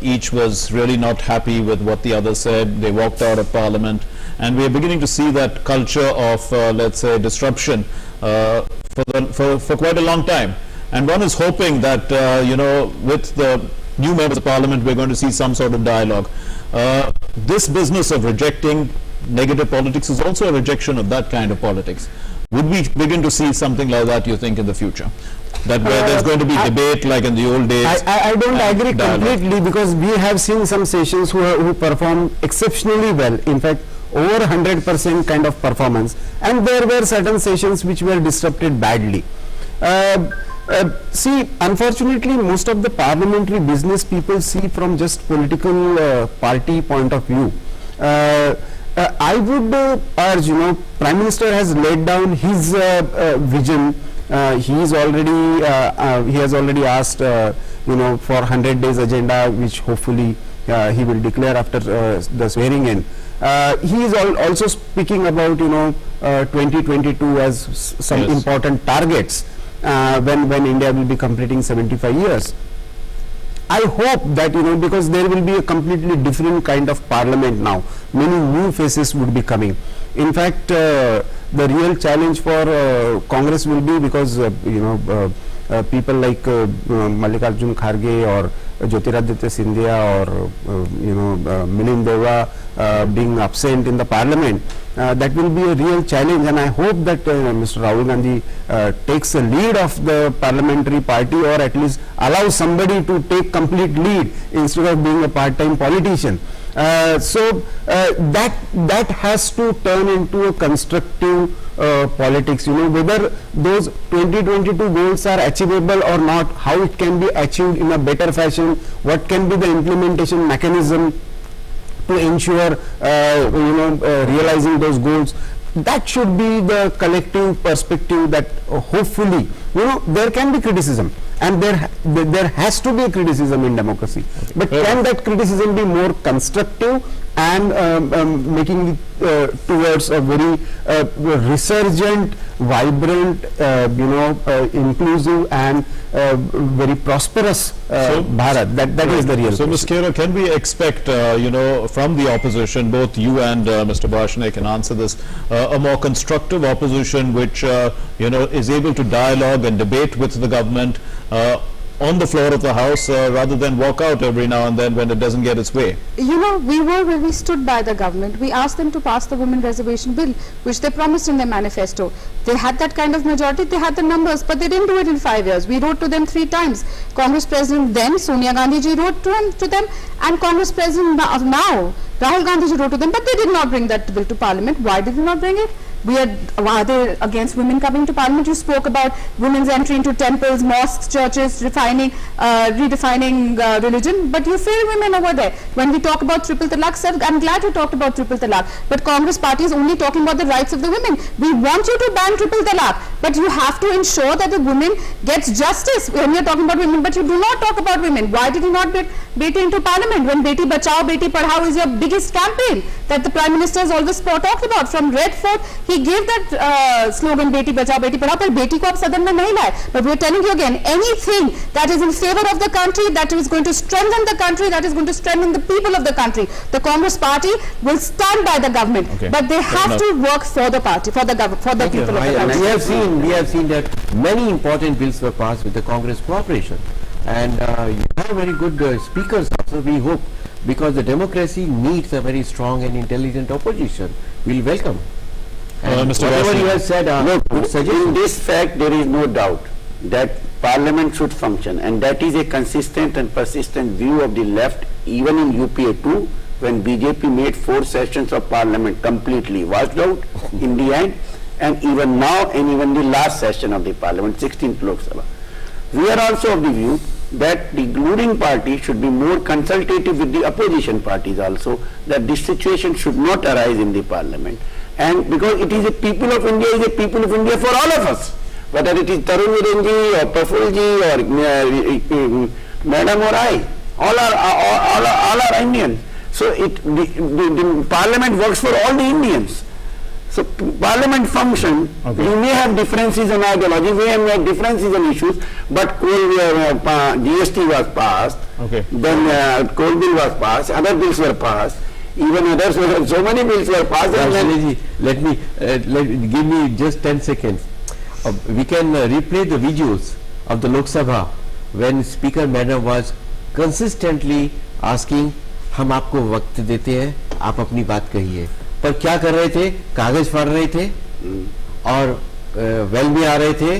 Each was really not happy with what the other said. They walked out of Parliament, and we are beginning to see that culture of, let's say, disruption for quite a long time. And one is hoping that, with the new members of parliament, we're going to see some sort of dialogue. This business of rejecting negative politics is also a rejection of that kind of politics. Would we begin to see something like that, you think, in the future? That where there's going to be debate like in the old days? I don't agree completely, because we have seen some sessions who perform exceptionally well. In fact, over 100% kind of performance. And there were certain sessions which were disrupted badly. See, unfortunately, most of the parliamentary business people see from just political party point of view. I would urge, Prime Minister has laid down his vision. He has already asked, for 100 days agenda, which hopefully he will declare after the swearing in. He is also speaking about, 2022 as some important targets when India will be completing 75 years. I hope that, because there will be a completely different kind of parliament now. Many new faces would be coming. In fact, the real challenge for Congress will be, because, people like Mallikarjun Kharge or Jyotiraditya Scindia or, Milind Deora being absent in the parliament, that will be a real challenge. And I hope that Mr. Rahul Gandhi takes a lead of the parliamentary party, or at least allows somebody to take complete lead instead of being a part-time politician. So that has to turn into a constructive politics, whether those 2022 goals are achievable or not, how it can be achieved in a better fashion, what can be the implementation mechanism to ensure, realizing those goals. That should be the collective perspective that hopefully, there can be criticism, and there has to be a criticism in democracy. But can that criticism be more constructive and making it towards a very resurgent, vibrant, inclusive and very prosperous Bharat? That is the real So, Ms. Khera, can we expect, from the opposition, both you and Mr. Bharati can answer this, a more constructive opposition which, is able to dialogue and debate with the government on the floor of the House, rather than walk out every now and then when it doesnn't get its way? We stood by the government. We asked them to pass the Women Reservation Bill, which they promised in their manifesto. They had that kind of majority, they had the numbers, but they didn't do it in 5 years. We wrote to them 3 times. Congress President then, Sonia Gandhi ji, wrote to them, and Congress President now, Rahul Gandhi ji, wrote to them, but they did not bring that bill to Parliament. Why did they not bring it? Are they against women coming to Parliament? You spoke about women's entry into temples, mosques, churches, redefining religion, but you fail women over there. When we talk about triple talaq, sir, I'm glad you talked about triple talaq, but Congress party is only talking about the rights of the women. We want you to ban triple talaq, but you have to ensure that the woman gets justice when you're talking about women, but you do not talk about women. Why did you not get Beti into Parliament when Beti Bachao, Beti Padhao is your biggest campaign that the Prime Minister has always talked about? From Red Fort, he gave that slogan Beti Bachao, Beti Padhao, but Beti ko ab sadan mein nahi laye. But we are telling you again, anything that is in favor of the country, that is going to strengthen the country, that is going to strengthen the people of the country, the Congress party will stand by the government, but they have to work for the party, for the people of the country. We have seen that many important bills were passed with the Congress cooperation, and you have very good speakers also. We hope, because the democracy needs a very strong and intelligent opposition. We'll welcome. Mr. Whatever you have said, in this fact there is no doubt that Parliament should function, and that is a consistent and persistent view of the left, even in UPA 2, when BJP made 4 sessions of Parliament completely washed out in the end, and even now, and even the last session of the Parliament, 16th Lok Sabha. We are also of the view that the ruling party should be more consultative with the opposition parties also, that this situation should not arise in the Parliament. And because it is a people of India, is a people of India for all of us, whether it is Tarun Virenji or Prafulji or Madam or I, all are Indians. So the Parliament works for all the Indians. So Parliament function, we may have differences in ideology, we may have differences in issues, but GST was passed, then coal bill was passed, other bills were passed. Even others, so many bills were passed. And then give me just 10 seconds. We can replay the videos of the Lok Sabha when Speaker Madam was consistently asking, हम आपको वक्त देते हैं, आप अपनी बात कहिए. पर क्या कर रहे थे? कागज फाड़ रहे थे और वेल में आ रहे थे.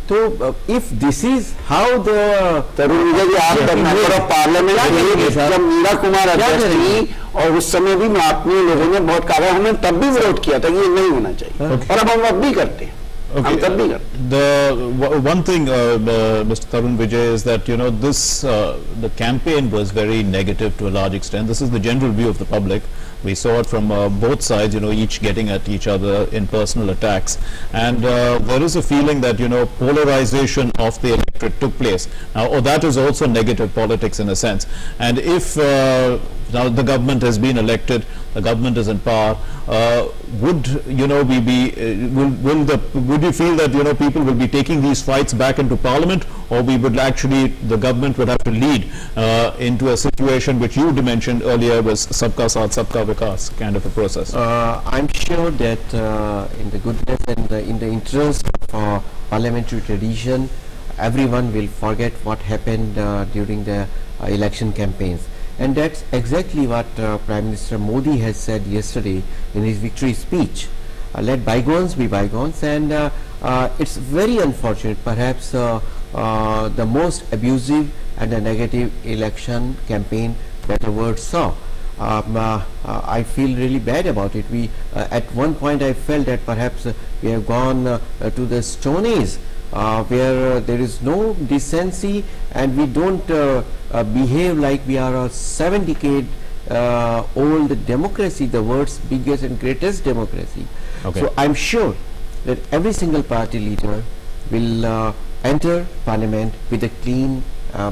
तो if this is how the तरुण विजय जी, आप मेंबर ऑफ पार्लियामेंट जब मीरा कुमार अध्यक्ष थी और उस समय भी मैं अपने लोगों ने बहुत कहा, हमने तब भी विरोध किया था कि ये नहीं होना चाहिए. और अब हम भी करते हैं. The one thing, Mr. Tarun Vijay, is that this the campaign was very negative to a large extent. This is the general view of the public. We saw it from both sides, each getting at each other in personal attacks, and there is a feeling that polarization of the electorate took place. Now, that is also negative politics in a sense. And if now the government has been elected, the government is in power, would we be would you feel that people will be taking these fights back into Parliament, or we would actually, the government would have to lead into a situation which you mentioned earlier was sabka saath sabka vikas kind of a process? I'm sure that in the goodness and in the interest of parliamentary tradition, everyone will forget what happened during the election campaigns. And that's exactly what Prime Minister Modi has said yesterday in his victory speech. Let bygones be bygones, and it's very unfortunate, perhaps the most abusive and a negative election campaign that the world saw. I feel really bad about it. We at one point I felt that perhaps we have gone to the Stone Age, where there is no decency and we don't behave like we are a 7-decade old democracy, the world's biggest and greatest democracy. Okay. So I'm sure that every single party leader will enter Parliament with a clean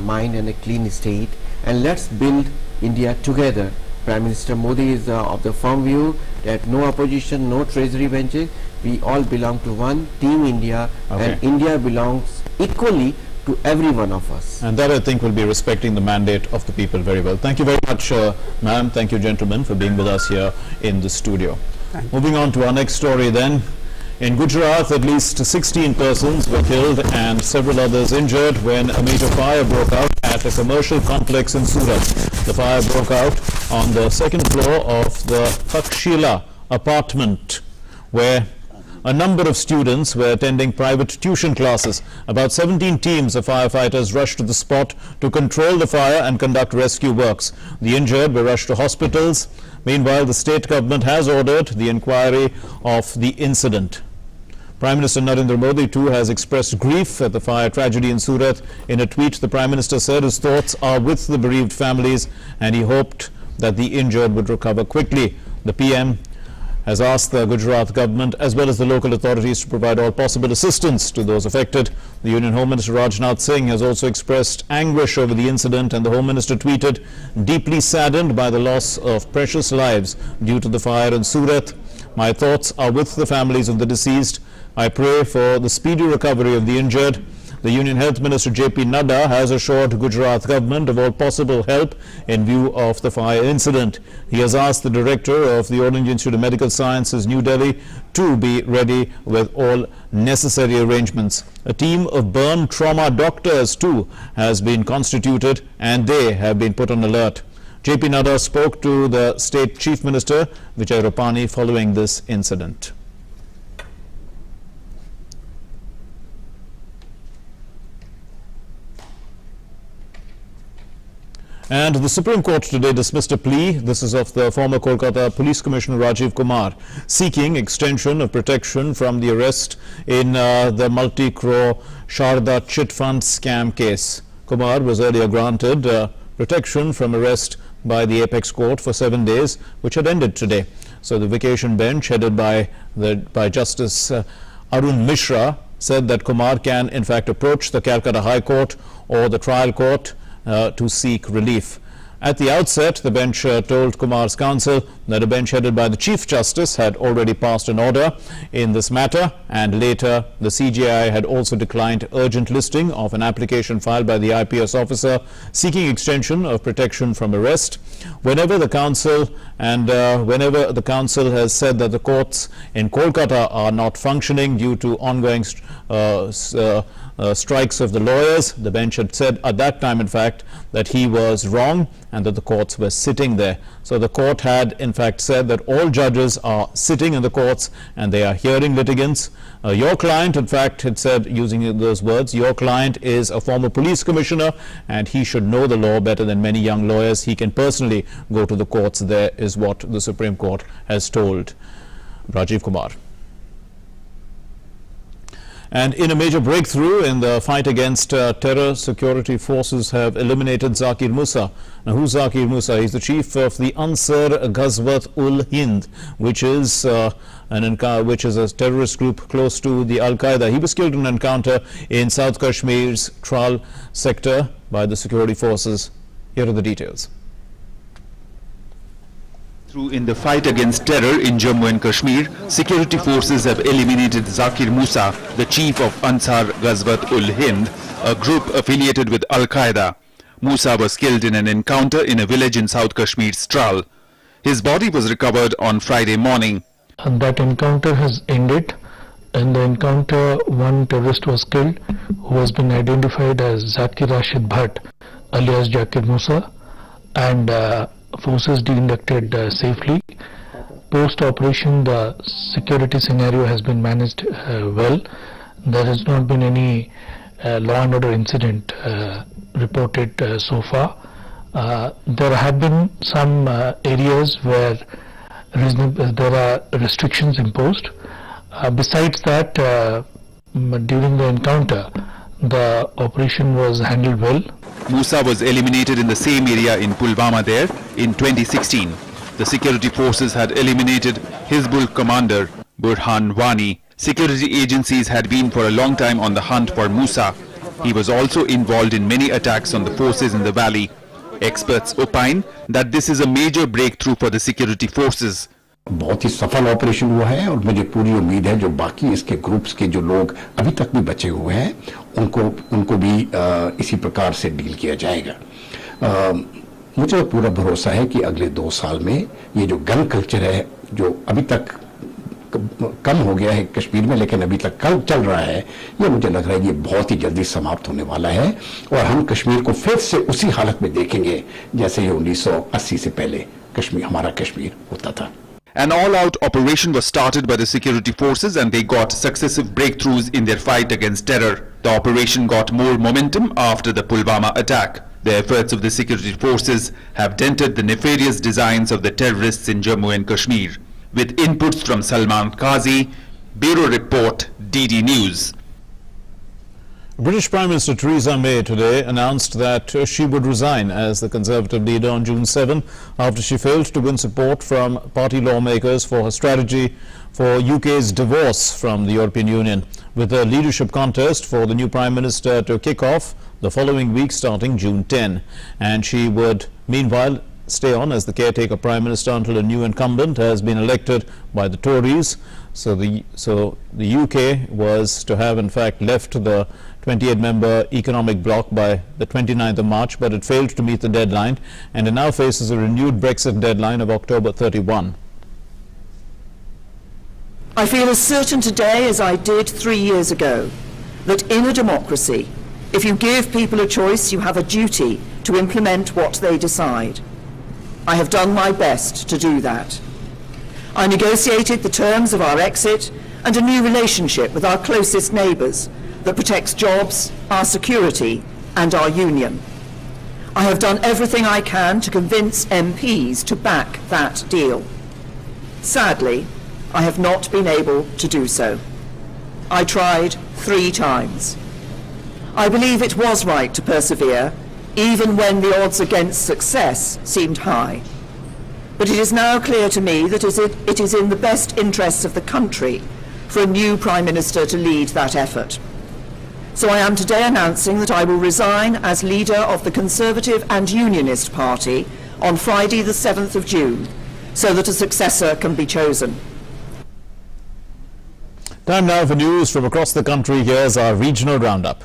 mind and a clean state, and let's build India together. Prime Minister Modi is of the firm view that no opposition, no treasury benches, we all belong to one team India, and India belongs equally to every one of us. And that, I think, will be respecting the mandate of the people very well. Thank you very much, ma'am. Thank you, gentlemen, for being with us here in the studio. Moving on to our next story then. In Gujarat, at least 16 persons were killed and several others injured when a major fire broke out at a commercial complex in Surat. The fire broke out on the second floor of the Takshila apartment, where a number of students were attending private tuition classes. About 17 teams of firefighters rushed to the spot to control the fire and conduct rescue works. The injured were rushed to hospitals. Meanwhile, the state government has ordered the inquiry of the incident. Prime Minister Narendra Modi too has expressed grief at the fire tragedy in Surat. In a tweet, the Prime Minister said his thoughts are with the bereaved families and he hoped that the injured would recover quickly. The PM has asked the Gujarat government as well as the local authorities to provide all possible assistance to those affected. The Union Home Minister Rajnath Singh has also expressed anguish over the incident, and the Home Minister tweeted, "Deeply saddened by the loss of precious lives due to the fire in Surat. My thoughts are with the families of the deceased. I pray for the speedy recovery of the injured." The Union Health Minister JP Nadda has assured Gujarat government of all possible help in view of the fire incident. He has asked the director of the All India Institute of Medical Sciences, New Delhi, to be ready with all necessary arrangements. A team of burn trauma doctors too has been constituted and they have been put on alert. JP Nadda spoke to the State Chief Minister Vijay Rupani following this incident. And the Supreme Court today dismissed a plea, this is of the former Kolkata Police Commissioner Rajiv Kumar, seeking extension of protection from the arrest in the multi-crore Sharda chit fund scam case. Kumar was earlier granted protection from arrest by the Apex Court for 7 days, which had ended today. So the vacation bench headed by Justice Arun Mishra said that Kumar can in fact approach the Calcutta High Court or the trial court to seek relief. At the outset, the bench told Kumar's counsel that a bench headed by the Chief Justice had already passed an order in this matter, and later the CJI had also declined urgent listing of an application filed by the IPS officer seeking extension of protection from arrest. Whenever the counsel has said that the courts in Kolkata are not functioning due to ongoing strikes of the lawyers, the bench had said at that time, in fact, that he was wrong and that the courts were sitting there. So the court had in fact said that all judges are sitting in the courts and they are hearing litigants. Your client, in fact, had said, using those words, your client is a former police commissioner and he should know the law better than many young lawyers. He can personally go to the courts there, is what the Supreme Court has told Rajiv Kumar. And in a major breakthrough in the fight against terror, security forces have eliminated Zakir Musa. Now, who's Zakir Musa? He's the chief of the Ansar Ghazwat-ul-Hind, which is a terrorist group close to the Al-Qaeda. He was killed in an encounter in South Kashmir's Tral sector by the security forces. Here are the details. In the fight against terror in Jammu and Kashmir, security forces have eliminated Zakir Musa, the chief of Ansar Ghazwat-ul-Hind, a group affiliated with Al-Qaeda. Musa was killed in an encounter in a village in South Kashmir's Tral. His body was recovered on Friday morning. And that encounter has ended. In the encounter, one terrorist was killed, who has been identified as Zakir Rashid Bhatt, alias Zakir Musa, and forces de-inducted safely. Post-operation, the security scenario has been managed well. There has not been any law and order incident reported so far. There have been some areas where there are restrictions imposed. Besides that, during the encounter, the operation was handled well. Musa was eliminated in the same area in Pulwama there in 2016. The security forces had eliminated Hizbul commander Burhan Wani. Security agencies had been for a long time on the hunt for Musa. He was also involved in many attacks on the forces in the valley. Experts opine that this is a major breakthrough for the security forces. बहुत ही सफल operation हुआ है और मुझे पूरी उम्मीद है जो बाकी इसके ग्रुप्स के जो लोग अभी तक भी बचे हुए हैं उनको भी इसी प्रकार से डील किया जाएगा। मुझे पूरा भरोसा है कि अगले 2 साल में ये जो गन कल्चर है जो अभी तक कम हो गया है कश्मीर में लेकिन अभी तक कल चल रहा है, ये मुझे लग रहा है ये बहुत ही जल्दी समाप्त होने वाला है और हम कश्मीर को फिर से उसी हालत में देखेंगे जैसे ये 1980 से पहले कश्मीर हमारा कश्मीर होता था। An all-out operation was started by the security forces and they got successive breakthroughs in their fight against terror. The operation got more momentum after the Pulwama attack. The efforts of the security forces have dented the nefarious designs of the terrorists in Jammu and Kashmir. With inputs from Salman Qazi, Bureau Report, DD News. British Prime Minister Theresa May today announced that she would resign as the Conservative leader on June 7 after she failed to win support from party lawmakers for her strategy for UK's divorce from the European Union, with a leadership contest for the new Prime Minister to kick off the following week starting June 10. And she would meanwhile stay on as the caretaker Prime Minister until a new incumbent has been elected by the Tories. So the UK was to have in fact left the 28-member economic bloc by the 29th of March, but it failed to meet the deadline and it now faces a renewed Brexit deadline of October 31. I feel as certain today as I did 3 years ago that in a democracy, if you give people a choice, you have a duty to implement what they decide. I have done my best to do that. I negotiated the terms of our exit and a new relationship with our closest neighbours that protects jobs, our security and our union. I have done everything I can to convince MPs to back that deal. Sadly, I have not been able to do so. I tried 3 times. I believe it was right to persevere, even when the odds against success seemed high. But it is now clear to me that it is in the best interests of the country for a new Prime Minister to lead that effort. So I am today announcing that I will resign as leader of the Conservative and Unionist Party on Friday the 7th of June, so that a successor can be chosen. Time now for news from across the country. Here's our regional roundup.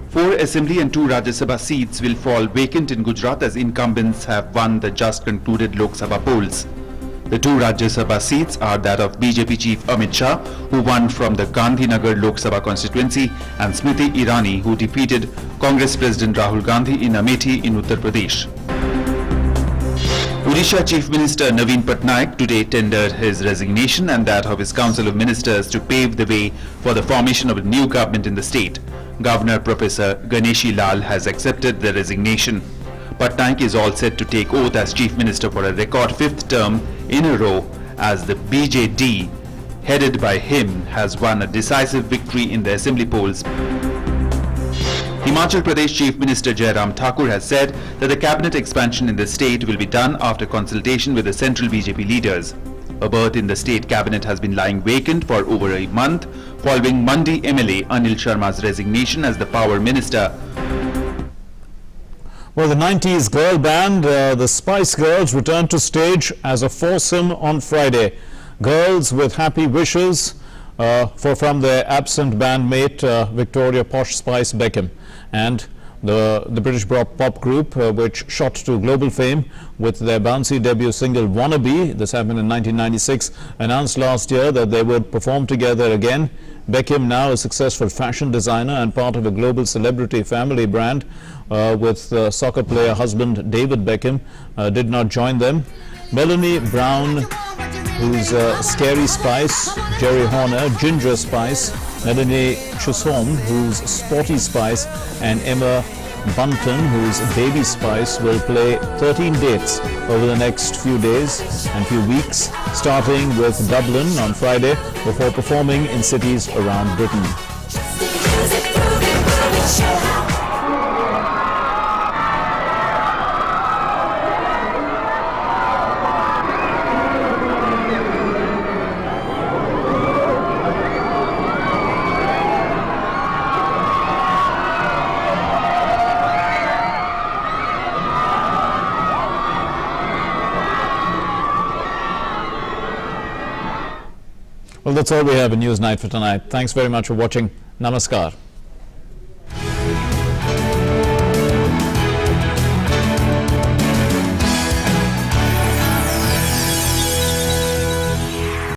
4 Assembly and 2 Rajya Sabha seats will fall vacant in Gujarat as incumbents have won the just concluded Lok Sabha polls. The 2 Rajya Sabha seats are that of BJP Chief Amit Shah, who won from the Gandhinagar Lok Sabha constituency, and Smriti Irani, who defeated Congress President Rahul Gandhi in Amethi in Uttar Pradesh. Odisha Chief Minister Naveen Patnaik today tendered his resignation and that of his Council of Ministers to pave the way for the formation of a new government in the state. Governor Professor Ganeshi Lal has accepted the resignation. Patnaik is all set to take oath as Chief Minister for a record 5th term in a row, as the BJD, headed by him, has won a decisive victory in the Assembly polls. Himachal Pradesh Chief Minister Jairam Thakur has said that the cabinet expansion in the state will be done after consultation with the central BJP leaders. A berth in the state cabinet has been lying vacant for over a month following Mandi MLA Anil Sharma's resignation as the power minister. Well, the 90s girl band, the Spice Girls, returned to stage as a foursome on Friday. Girls with happy wishes from their absent bandmate Victoria Posh Spice Beckham, and the British pop group which shot to global fame with their bouncy debut single Wannabe, this happened in 1996, announced last year that they would perform together again. Beckham, now a successful fashion designer and part of a global celebrity family brand with soccer player husband David Beckham, did not join them. Melanie Brown, who's Scary Spice, Jerry Horner, Ginger Spice, Melanie Chisholm, who's Sporty Spice, and Emma Bunton, who's Baby Spice, will play 13 dates over the next few days and few weeks, starting with Dublin on Friday before performing in cities around Britain. Well, that's all we have in Newsnight for tonight. Thanks very much for watching. Namaskar.